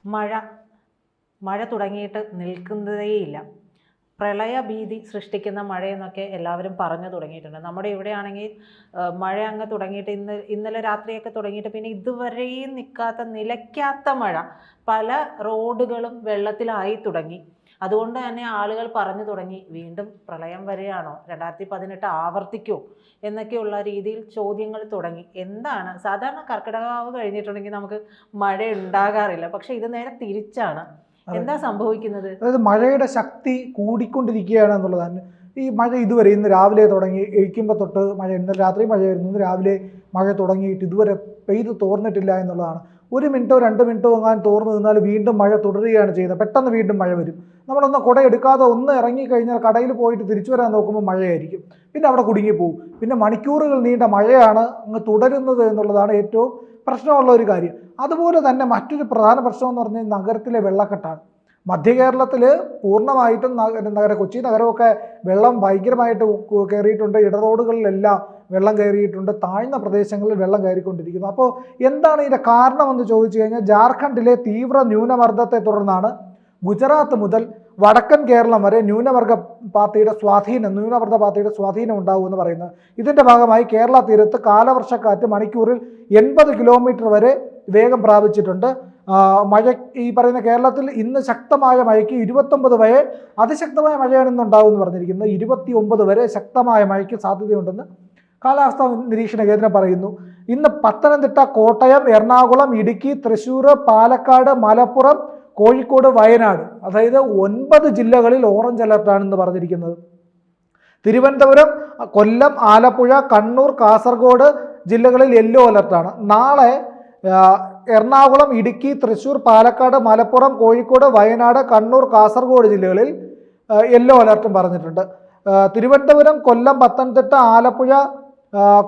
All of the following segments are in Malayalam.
മഴ മഴ തുടങ്ങിയിട്ട് നിൽക്കുന്നതേയില്ല. പ്രളയഭീതി സൃഷ്ടിക്കുന്ന മഴയെന്നൊക്കെ എല്ലാവരും പറഞ്ഞു തുടങ്ങിയിട്ടുണ്ട്. നമ്മുടെ ഇവിടെയാണെങ്കിൽ മഴ അങ്ങ് തുടങ്ങിയിട്ട് ഇന്നലെ രാത്രിയൊക്കെ തുടങ്ങിയിട്ട് പിന്നെ ഇതുവരെയും നിലയ്ക്കാത്ത മഴ. പല റോഡുകളും വെള്ളത്തിലായി തുടങ്ങി. അതുകൊണ്ട് തന്നെ ആളുകൾ പറഞ്ഞു തുടങ്ങി, വീണ്ടും പ്രളയം വരികയാണോ, 2018 ആവർത്തിക്കുമോ എന്നൊക്കെയുള്ള രീതിയിൽ ചോദ്യങ്ങൾ തുടങ്ങി. എന്താണ് സാധാരണ കർക്കിടകാവ് കഴിഞ്ഞിട്ടുണ്ടെങ്കിൽ നമുക്ക് മഴ ഉണ്ടാകാറില്ല, പക്ഷെ ഇത് നേരെ തിരിച്ചാണ്. എന്താ സംഭവിക്കുന്നത്? അതായത് മഴയുടെ ശക്തി കൂടിക്കൊണ്ടിരിക്കുകയാണ് എന്നുള്ളതാണ്. ഈ മഴ ഇതുവരെ ഇന്ന് രാവിലെ തുടങ്ങി എഴിക്കുമ്പോൾ തൊട്ട് മഴ, ഇന്നലെ രാത്രി മഴയായിരുന്നു, ഇന്ന് രാവിലെ മഴ തുടങ്ങിയിട്ട് ഇതുവരെ പെയ്ത് തോർന്നിട്ടില്ല എന്നുള്ളതാണ്. 1 മിനിറ്റോ 2 മിനിറ്റോ എങ്ങാൻ തോർന്നു നിന്നാൽ വീണ്ടും മഴ തുടരുകയാണ് ചെയ്യുന്നത്. പെട്ടെന്ന് വീണ്ടും മഴ വരും. നമ്മളൊന്ന് കുട എടുക്കാതെ ഒന്ന് ഇറങ്ങിക്കഴിഞ്ഞാൽ കടയിൽ പോയിട്ട് തിരിച്ചു വരാൻ നോക്കുമ്പോൾ മഴയായിരിക്കും. പിന്നെ അവിടെ കുടുങ്ങിപ്പോവും. പിന്നെ മണിക്കൂറുകൾ നീണ്ട മഴയാണ് അങ്ങ് തുടരുന്നത് എന്നുള്ളതാണ് ഏറ്റവും പ്രശ്നമുള്ള ഒരു കാര്യം. അതുപോലെ തന്നെ മറ്റൊരു പ്രധാന പ്രശ്നം എന്ന് പറഞ്ഞാൽ നഗരത്തിലെ വെള്ളക്കെട്ടാണ്. മധ്യ കേരളത്തിൽ പൂർണ്ണമായിട്ടും കൊച്ചി നഗരമൊക്കെ വെള്ളം ഭയങ്കരമായിട്ട് കയറിയിട്ടുണ്ട്. ഇടറോഡുകളിലെല്ലാം വെള്ളം കയറിയിട്ടുണ്ട്. താഴ്ന്ന പ്രദേശങ്ങളിൽ വെള്ളം കയറിക്കൊണ്ടിരിക്കുന്നു. അപ്പോൾ എന്താണ് ഇതിൻ്റെ കാരണമെന്ന് ചോദിച്ചു കഴിഞ്ഞാൽ, ജാർഖണ്ഡിലെ തീവ്ര ന്യൂനമർദ്ദത്തെ തുടർന്നാണ് ഗുജറാത്ത് മുതൽ വടക്കൻ കേരളം വരെ ന്യൂനമർദ്ദ പാത്തിയുടെ സ്വാധീനം ഉണ്ടാകുമെന്ന് പറയുന്നത്. ഇതിൻ്റെ ഭാഗമായി കേരള തീരത്ത് കാലവർഷക്കാറ്റ് മണിക്കൂറിൽ 80 കിലോമീറ്റർ വരെ വേഗം പ്രാപിച്ചിട്ടുണ്ട്. മഴ ഈ പറയുന്ന കേരളത്തിൽ ഇന്ന് ശക്തമായ മഴയ്ക്ക് 29 വരെ അതിശക്തമായ മഴയാണ് ഇന്ന് ഉണ്ടാകുമെന്ന് പറഞ്ഞിരിക്കുന്നത്. 29 വരെ ശക്തമായ മഴയ്ക്ക് സാധ്യതയുണ്ടെന്ന് കാലാവസ്ഥാ നിരീക്ഷണ കേന്ദ്രം പറയുന്നു. ഇന്ന് പത്തനംതിട്ട, കോട്ടയം, എറണാകുളം, ഇടുക്കി, തൃശ്ശൂർ, പാലക്കാട്, മലപ്പുറം, കോഴിക്കോട്, വയനാട്, അതായത് 9 ജില്ലകളിൽ ഓറഞ്ച് അലർട്ടാണെന്ന് പറഞ്ഞിരിക്കുന്നത്. തിരുവനന്തപുരം, കൊല്ലം, ആലപ്പുഴ, കണ്ണൂർ, കാസർഗോഡ് ജില്ലകളിൽ യെല്ലോ അലർട്ടാണ്. നാളെ എറണാകുളം, ഇടുക്കി, തൃശ്ശൂർ, പാലക്കാട്, മലപ്പുറം, കോഴിക്കോട്, വയനാട്, കണ്ണൂർ, കാസർഗോഡ് ജില്ലകളിൽ യെല്ലോ അലർട്ടും പറഞ്ഞിട്ടുണ്ട്. തിരുവനന്തപുരം, കൊല്ലം, പത്തനംതിട്ട, ആലപ്പുഴ,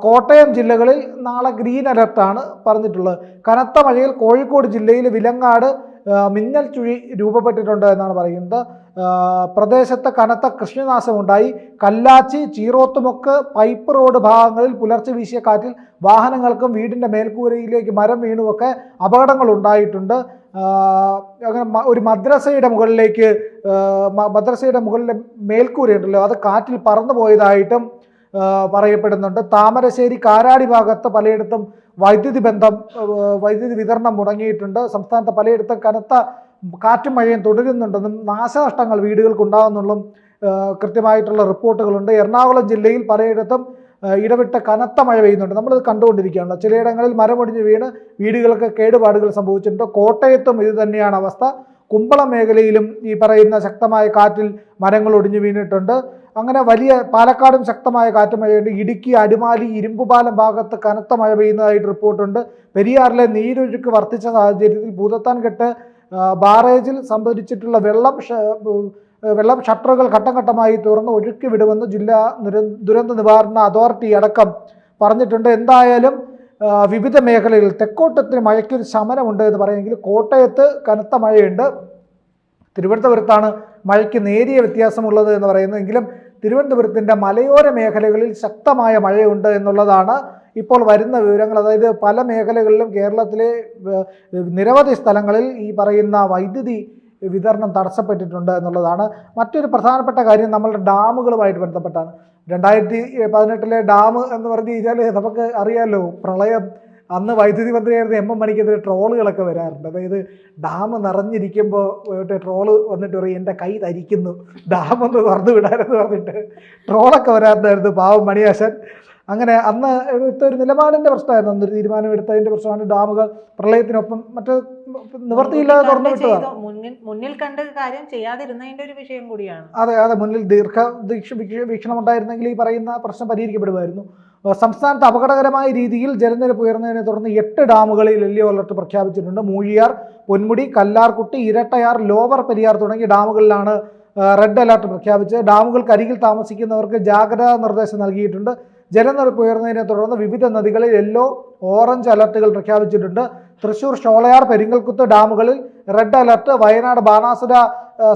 കോട്ടയം ജില്ലകളിൽ നാളെ ഗ്രീൻ അലർട്ടാണ് പറഞ്ഞിട്ടുള്ളത്. കനത്ത മഴയിൽ കോഴിക്കോട് ജില്ലയിൽ വിലങ്ങാട് മിന്നൽ ചുഴി രൂപപ്പെട്ടിട്ടുണ്ട് എന്നാണ് പറയുന്നത്. പ്രദേശത്ത് കനത്ത കൃഷിനാശമുണ്ടായി. കല്ലാച്ചി, ചീറോത്തുമുക്ക്, പൈപ്പ് റോഡ് ഭാഗങ്ങളിൽ പുലർച്ചെ വീശിയ കാറ്റിൽ വാഹനങ്ങൾക്കും വീടിൻ്റെ മേൽക്കൂരയിലേക്ക് മരം വീണുമൊക്കെ അപകടങ്ങൾ ഉണ്ടായിട്ടുണ്ട്. അങ്ങനെ ഒരു മദ്രസയുടെ മുകളിലെ മേൽക്കൂരയുണ്ടല്ലോ, അത് കാറ്റിൽ പറന്നു പോയതായിട്ടും പറയപ്പെടുന്നുണ്ട്. താമരശ്ശേരി, കാരാടി ഭാഗത്ത് പലയിടത്തും വൈദ്യുതി വിതരണം മുടങ്ങിയിട്ടുണ്ട്. സംസ്ഥാനത്ത് പലയിടത്തും കനത്ത കാറ്റും മഴയും തുടരുന്നുണ്ടെന്നും നാശനഷ്ടങ്ങൾ വീടുകൾക്ക് ഉണ്ടാകുന്നുള്ളതും കൃത്യമായിട്ടുള്ള റിപ്പോർട്ടുകളുണ്ട്. എറണാകുളം ജില്ലയിൽ പലയിടത്തും ഇടവിട്ട് കനത്ത മഴ പെയ്യുന്നുണ്ട്. നമ്മളിത് കണ്ടുകൊണ്ടിരിക്കുകയാണ്. ചിലയിടങ്ങളിൽ മരമൊടിഞ്ഞ് വീണ് വീടുകൾക്ക് കേടുപാടുകൾ സംഭവിച്ചിട്ടുണ്ട്. കോട്ടയത്തും ഇത് തന്നെയാണ് അവസ്ഥ. കുമ്പളം മേഖലയിലും ഈ പറയുന്ന ശക്തമായ കാറ്റിൽ മരങ്ങൾ ഒടിഞ്ഞു വീണിട്ടുണ്ട്. അങ്ങനെ പാലക്കാടും ശക്തമായ കാറ്റ് മഴയുണ്ട്. ഇടുക്കി, അടിമാലി, ഇരുമ്പുപാലം ഭാഗത്ത് കനത്ത മഴ പെയ്യുന്നതായിട്ട് റിപ്പോർട്ടുണ്ട്. പെരിയാറിലെ നീരൊഴുക്ക് വർദ്ധിച്ച സാഹചര്യത്തിൽ ഭൂതത്താൻകെട്ട് ബാറേജിൽ സംഭരിച്ചിട്ടുള്ള വെള്ളം ഷട്ടറുകൾ ഘട്ടം ഘട്ടമായി തുറന്ന് ഒഴുക്കി വിടുമെന്ന് ജില്ലാ ദുരന്ത നിവാരണ അതോറിറ്റി അടക്കം പറഞ്ഞിട്ടുണ്ട്. എന്തായാലും വിവിധ മേഖലകളിൽ തെക്കോട്ടത്തിന് മഴയ്ക്കൊരു ശമനമുണ്ട് എന്ന് പറയുമെങ്കിൽ കോട്ടയത്ത് കനത്ത മഴയുണ്ട്. തിരുവനന്തപുരത്താണ് മഴയ്ക്ക് നേരിയ വ്യത്യാസമുള്ളത് എന്ന് പറയുന്നതെങ്കിലും തിരുവനന്തപുരത്തിൻ്റെ മലയോര മേഖലകളിൽ ശക്തമായ മഴയുണ്ട് എന്നുള്ളതാണ് ഇപ്പോൾ വരുന്ന വിവരങ്ങൾ. അതായത് പല മേഖലകളിലും കേരളത്തിലെ നിരവധി സ്ഥലങ്ങളിൽ ഈ പറയുന്ന വൈദ്യുതി വിതരണം തടസ്സപ്പെട്ടിട്ടുണ്ട് എന്നുള്ളതാണ്. മറ്റൊരു പ്രധാനപ്പെട്ട കാര്യം നമ്മളുടെ ഡാമുകളുമായിട്ട് ബന്ധപ്പെട്ടാണ്. 2018 ഡാം എന്ന് പറഞ്ഞു കഴിഞ്ഞാൽ നമുക്ക് അറിയാമല്ലോ, പ്രളയം അന്ന് വൈദ്യുതി മന്ത്രിയായിരുന്ന എം മണിക്കെതിരെ ട്രോളുകളൊക്കെ വരാറുണ്ട്. അതായത് ഡാം നിറഞ്ഞിരിക്കുമ്പോൾ ട്രോള് വന്നിട്ട് പറയും എൻ്റെ കൈ തരിക്കുന്നു, ഡാം ഒന്ന് തുറന്നു വിടാനെന്ന് പറഞ്ഞിട്ട് ട്രോളൊക്കെ വരാറുണ്ടായിരുന്നു. പാവം മണിയാശൻ. അങ്ങനെ അന്ന് എടുത്തൊരു നിലപാടിൻ്റെ പ്രശ്നമായിരുന്നു. അന്നൊരു തീരുമാനം എടുത്തതിൻ്റെ പ്രശ്നമാണ് ഡാമുകൾ പ്രളയത്തിനൊപ്പം മറ്റ് നിവർത്തിയില്ലാതെ തുറന്നു വിട്ടതാണ്. മുന്നിൽ കണ്ട് കാര്യം ചെയ്യാതിരുന്നതിൻ്റെ ഒരു വിഷയം കൂടിയാണ്. അതെ, മുന്നിൽ വീക്ഷണം ഉണ്ടായിരുന്നെങ്കിൽ ഈ പറയുന്ന പ്രശ്നം പരിഹരിക്കപ്പെടുമായിരുന്നു. സംസ്ഥാനത്ത് അപകടകരമായ രീതിയിൽ ജലനിരപ്പ് ഉയർന്നതിനെ തുടർന്ന് 8 ഡാമുകളിൽ യെല്ലോ അലർട്ട് പ്രഖ്യാപിച്ചിട്ടുണ്ട്. മൂഴിയാർ, പൊന്മുടി, കല്ലാർകുട്ടി, ഇരട്ടയാർ, ലോവർ പെരിയാർ തുടങ്ങിയ ഡാമുകളിലാണ് റെഡ് അലർട്ട് പ്രഖ്യാപിച്ചത്. ഡാമുകൾക്കരികിൽ താമസിക്കുന്നവർക്ക് ജാഗ്രതാ നിർദ്ദേശം നൽകിയിട്ടുണ്ട്. ജലനിരപ്പ് ഉയർന്നതിനെ തുടർന്ന് വിവിധ നദികളിൽ യെല്ലോ, ഓറഞ്ച് അലർട്ടുകൾ പ്രഖ്യാപിച്ചിട്ടുണ്ട്. തൃശൂർ, ഷോളയാർ, പെരിങ്ങൽകുത്ത് ഡാമുകളിൽ റെഡ് അലർട്ട്. വയനാട് ബാണാസുര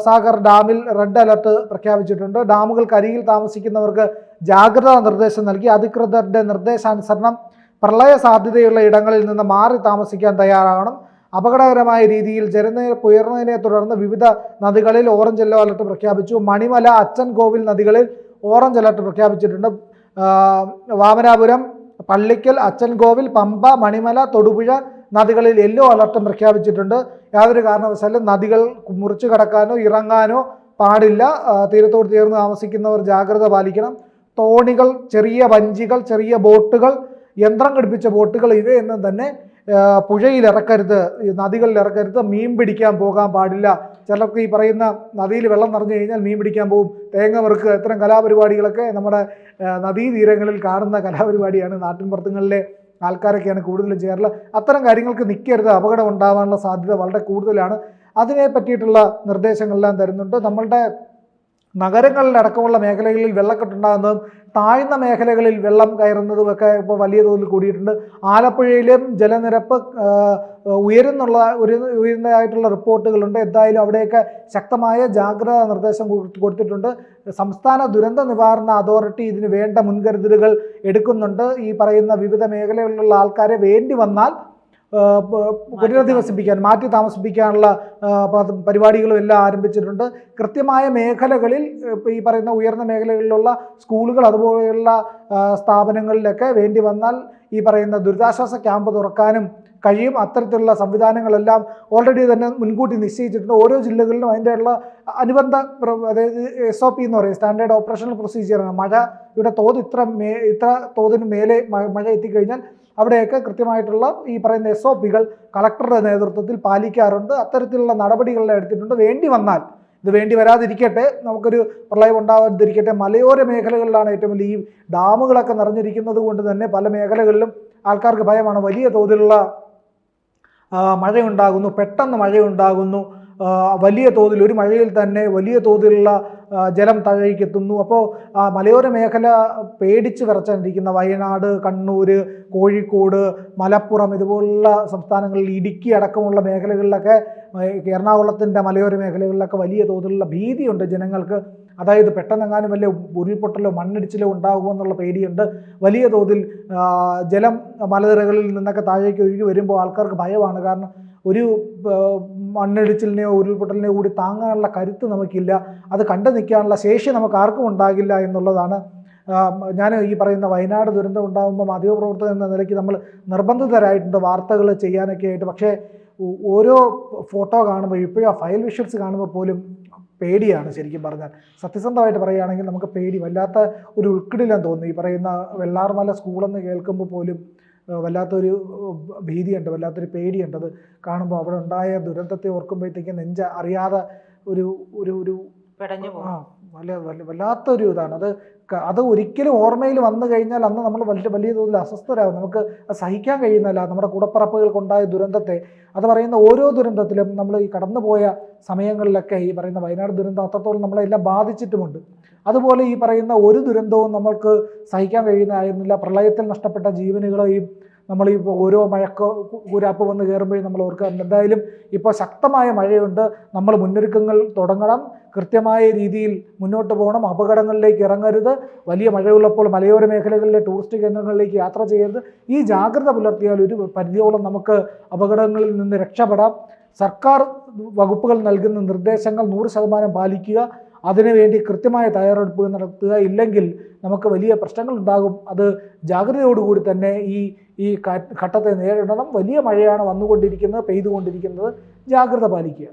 സാഗർ ഡാമിൽ റെഡ് അലർട്ട് പ്രഖ്യാപിച്ചിട്ടുണ്ട്. ഡാമുകൾക്കരികിൽ താമസിക്കുന്നവർക്ക് ജാഗ്രതാ നിർദ്ദേശം നൽകി. അധികൃതരുടെ നിർദ്ദേശാനുസരണം പ്രളയ സാധ്യതയുള്ള ഇടങ്ങളിൽ നിന്ന് മാറി താമസിക്കാൻ തയ്യാറാകണം. അപകടകരമായ രീതിയിൽ ജലനിരപ്പ് ഉയർന്നതിനെ തുടർന്ന് വിവിധ നദികളിൽ ഓറഞ്ച് യെല്ലോ അലർട്ട് പ്രഖ്യാപിച്ചു. മണിമല, അച്ചൻകോവിൽ നദികളിൽ ഓറഞ്ച് അലർട്ട് പ്രഖ്യാപിച്ചിട്ടുണ്ട്. വാമനാപുരം, പള്ളിക്കൽ, അച്ചൻകോവിൽ, പമ്പ, മണിമല, തൊടുപുഴ നദികളിൽ യെല്ലോ അലർട്ടും പ്രഖ്യാപിച്ചിട്ടുണ്ട്. യാതൊരു കാരണവശാലും നദികൾ മുറിച്ചു കടക്കാനോ ഇറങ്ങാനോ പാടില്ല. തീരത്തോട് ചേർന്ന് താമസിക്കുന്നവർ ജാഗ്രത പാലിക്കണം. തോണികൾ, ചെറിയ വഞ്ചികൾ, ചെറിയ ബോട്ടുകൾ, യന്ത്രം ഘടിപ്പിച്ച ബോട്ടുകൾ ഇവയൊന്നും തന്നെ പുഴയിൽ ഇറക്കരുത്, നദികളിൽ ഇറക്കരുത്. മീൻ പിടിക്കാൻ പോകാൻ പാടില്ല. ചിലർക്ക് ഈ പറയുന്ന നദിയിൽ വെള്ളം നിറഞ്ഞു കഴിഞ്ഞാൽ മീൻ പിടിക്കാൻ പോകും, തേങ്ങ വെറുക്കുക, ഇത്തരം കലാപരിപാടികളൊക്കെ നമ്മുടെ നദീതീരങ്ങളിൽ കാണുന്ന കലാപരിപാടിയാണ്. നാട്ടിൻപുറത്തുകളിലെ ആൾക്കാരൊക്കെയാണ് കൂടുതലും ചെയ്യാറുള്ളത്. അത്തരം കാര്യങ്ങൾക്ക് നിൽക്കരുത്, അപകടം ഉണ്ടാകാനുള്ള സാധ്യത വളരെ കൂടുതലാണ്. അതിനെ പറ്റിയിട്ടുള്ള നിർദ്ദേശങ്ങളെല്ലാം തരുന്നുണ്ട്. നമ്മളുടെ നഗരങ്ങളിലടക്കമുള്ള മേഖലകളിൽ വെള്ളക്കെട്ടുണ്ടാകുന്നതും താഴ്ന്ന മേഖലകളിൽ വെള്ളം കയറുന്നതുമൊക്കെ ഇപ്പോൾ വലിയ തോതിൽ കൂടിയിട്ടുണ്ട്. ആലപ്പുഴയിലും ജലനിരപ്പ് ഉയരുന്നതായിട്ടുള്ള റിപ്പോർട്ടുകളുണ്ട്. എന്തായാലും അവിടെയൊക്കെ ശക്തമായ ജാഗ്രതാ നിർദ്ദേശം കൊടുത്തിട്ടുണ്ട്. സംസ്ഥാന ദുരന്ത നിവാരണ അതോറിറ്റി ഇതിന് വേണ്ട മുൻകരുതലുകൾ എടുക്കുന്നുണ്ട്. ഈ പറയുന്ന വിവിധ മേഖലകളിലുള്ള ആൾക്കാരെ വേണ്ടി വന്നാൽ പുനരധിവസിപ്പിക്കാൻ, മാറ്റി താമസിപ്പിക്കാനുള്ള പരിപാടികളും എല്ലാം ആരംഭിച്ചിട്ടുണ്ട്. കൃത്യമായ മേഖലകളിൽ ഈ പറയുന്ന ഉയർന്ന മേഖലകളിലുള്ള സ്കൂളുകൾ അതുപോലെയുള്ള സ്ഥാപനങ്ങളിലൊക്കെ വേണ്ടി വന്നാൽ ഈ പറയുന്ന ദുരിതാശ്വാസ ക്യാമ്പ് തുറക്കാനും കഴിയും. അത്തരത്തിലുള്ള സംവിധാനങ്ങളെല്ലാം ഓൾറെഡി തന്നെ മുൻകൂട്ടി നിശ്ചയിച്ചിട്ടുണ്ട്. ഓരോ ജില്ലകളിലും അതിൻ്റെയുള്ള അനുബന്ധ, അതായത് SOP എന്ന് പറയും, സ്റ്റാൻഡേർഡ് ഓപ്പറേഷണൽ പ്രൊസീജിയറാണ്. മഴയുടെ തോത് ഇത്ര തോതിന് മേലെ മഴ എത്തിക്കഴിഞ്ഞാൽ അവിടെയൊക്കെ കൃത്യമായിട്ടുള്ള ഈ പറയുന്ന SOPകൾ കളക്ടറുടെ നേതൃത്വത്തിൽ പാലിക്കാറുണ്ട്. അത്തരത്തിലുള്ള നടപടികളെല്ലാം എടുത്തിട്ടുണ്ട്. വേണ്ടി വന്നാൽ, ഇത് വേണ്ടി വരാതിരിക്കട്ടെ, നമുക്കൊരു പ്രളയം ഉണ്ടാവാതിരിക്കട്ടെ, മലയോര മേഖലകളിലാണ് ഏറ്റവും വലിയ ഈ ഡാമുകളൊക്കെ നിറഞ്ഞിരിക്കുന്നത് കൊണ്ട് തന്നെ പല മേഖലകളിലും ആൾക്കാർക്ക് ഭയമാണ്. വലിയ തോതിലുള്ള മഴയുണ്ടാകുന്നു, പെട്ടെന്ന് മഴയുണ്ടാകുന്നു, വലിയ തോതിൽ ഒരു മഴയിൽ തന്നെ വലിയ തോതിലുള്ള ജലം താഴേക്കെത്തുന്നു. അപ്പോൾ മലയോര മേഖല പേടിച്ച് വിറച്ചിരിക്കുന്ന വയനാട്, കണ്ണൂർ, കോഴിക്കോട്, മലപ്പുറം ഇതുപോലുള്ള സംസ്ഥാനങ്ങളിൽ, ഇടുക്കി അടക്കമുള്ള മേഖലകളിലൊക്കെ, എറണാകുളത്തിൻ്റെ മലയോര മേഖലകളിലൊക്കെ വലിയ തോതിലുള്ള ഭീതിയുണ്ട് ജനങ്ങൾക്ക്. അതായത് പെട്ടെന്നെങ്ങാനും വലിയ ഉരുൾപൊട്ടലോ മണ്ണിടിച്ചിലോ ഉണ്ടാകുമോ എന്നുള്ള പേടിയുണ്ട്. വലിയ തോതിൽ ജലം മലനിരകളിൽ നിന്നൊക്കെ താഴേക്ക് ഒഴുകി വരുമ്പോൾ ആൾക്കാർക്ക് ഭയമാണ്. കാരണം ഒരു മണ്ണിടിച്ചിലിനെയോ ഉരുൾപൊട്ടലിനെയോ കൂടി താങ്ങാനുള്ള കരുത്ത് നമുക്കില്ല, അത് കണ്ടു നിൽക്കാനുള്ള ശേഷി നമുക്ക് ആർക്കും ഉണ്ടാകില്ല എന്നുള്ളതാണ്. ഞാൻ ഈ പറയുന്ന വയനാട് ദുരന്തം ഉണ്ടാകുമ്പോൾ മാധ്യമപ്രവർത്തകർ എന്ന നിലയ്ക്ക് നമ്മൾ നിർബന്ധിതരായിട്ടുണ്ട് വാർത്തകൾ ചെയ്യാനൊക്കെ ആയിട്ട്. പക്ഷേ ഓരോ ഫോട്ടോ കാണുമ്പോൾ, ഇപ്പോഴും ആ ഫയൽ വിഷ്വൽസ് കാണുമ്പോൾ പോലും പേടിയാണ്. ശരിക്കും പറഞ്ഞാൽ, സത്യസന്ധമായിട്ട് പറയുകയാണെങ്കിൽ നമുക്ക് പേടി, വല്ലാത്ത ഒരു ഉൾക്കിടിലം തോന്നുന്നു. ഈ പറയുന്ന വെള്ളാർമല സ്കൂളെന്ന് കേൾക്കുമ്പോൾ പോലും വല്ലാത്തൊരു ഭീതിയുണ്ട്, വല്ലാത്തൊരു പേടിയുണ്ട്. അത് കാണുമ്പോൾ അവിടെ ഉണ്ടായ ദുരന്തത്തെ ഓർക്കുമ്പോഴത്തേക്കും നെഞ്ച അറിയാതെ ഒരു ഒരു ഒരു വല്ലാത്തൊരു ഇതാണ്. അത് ഒരിക്കലും ഓർമ്മയിൽ വന്നു കഴിഞ്ഞാൽ അന്ന് നമ്മൾ വലിയ തോതിൽ അസ്വസ്ഥരാകും. നമുക്ക് സഹിക്കാൻ കഴിയുന്നില്ല നമ്മുടെ കൂടപ്പറപ്പുകൾക്കുണ്ടായ ദുരന്തത്തെ. അത് പറയുന്ന ഓരോ ദുരന്തത്തിലും നമ്മൾ ഈ കടന്നുപോയ സമയങ്ങളിലൊക്കെ ഈ പറയുന്ന വയനാട് ദുരന്തം അത്രത്തോളം നമ്മളെല്ലാം ബാധിച്ചിട്ടുമുണ്ട്. അതുപോലെ ഈ പറയുന്ന ഒരു ദുരന്തവും നമ്മൾക്ക് സഹിക്കാൻ കഴിയുന്നതായിരുന്നില്ല. പ്രളയത്തിൽ നഷ്ടപ്പെട്ട ജീവനുകളെയും നമ്മൾ ഈ ഓരോ കൂരാപ്പ് വന്ന് കയറുമ്പോഴും നമ്മൾ ഓർക്കാറുണ്ട്. എന്തായാലും ഇപ്പോൾ ശക്തമായ മഴയുണ്ട്, നമ്മൾ മുന്നൊരുക്കങ്ങൾ തുടങ്ങണം, കൃത്യമായ രീതിയിൽ മുന്നോട്ട് പോകണം, അപകടങ്ങളിലേക്ക് ഇറങ്ങരുത്. വലിയ മഴയുള്ളപ്പോൾ മലയോര മേഖലകളിലെ ടൂറിസ്റ്റ് കേന്ദ്രങ്ങളിലേക്ക് യാത്ര ചെയ്യരുത്. ഈ ജാഗ്രത പുലർത്തിയാൽ ഒരു പരിധിയോളം നമുക്ക് അപകടങ്ങളിൽ നിന്ന് രക്ഷപ്പെടാം. സർക്കാർ വകുപ്പുകൾ നൽകുന്ന നിർദ്ദേശങ്ങൾ 100% പാലിക്കുക, അതിനുവേണ്ടി കൃത്യമായ തയ്യാറെടുപ്പ് നടത്തുക. ഇല്ലെങ്കിൽ നമുക്ക് വലിയ പ്രശ്നങ്ങൾ ഉണ്ടാകും. അത് ജാഗ്രതയോടുകൂടി തന്നെ ഈ ഘട്ടത്തെ നേരിടണം. വലിയ മഴയാണ് വന്നുകൊണ്ടിരിക്കുന്നത്, പെയ്തുകൊണ്ടിരിക്കുന്നത്. ജാഗ്രത പാലിക്കുക.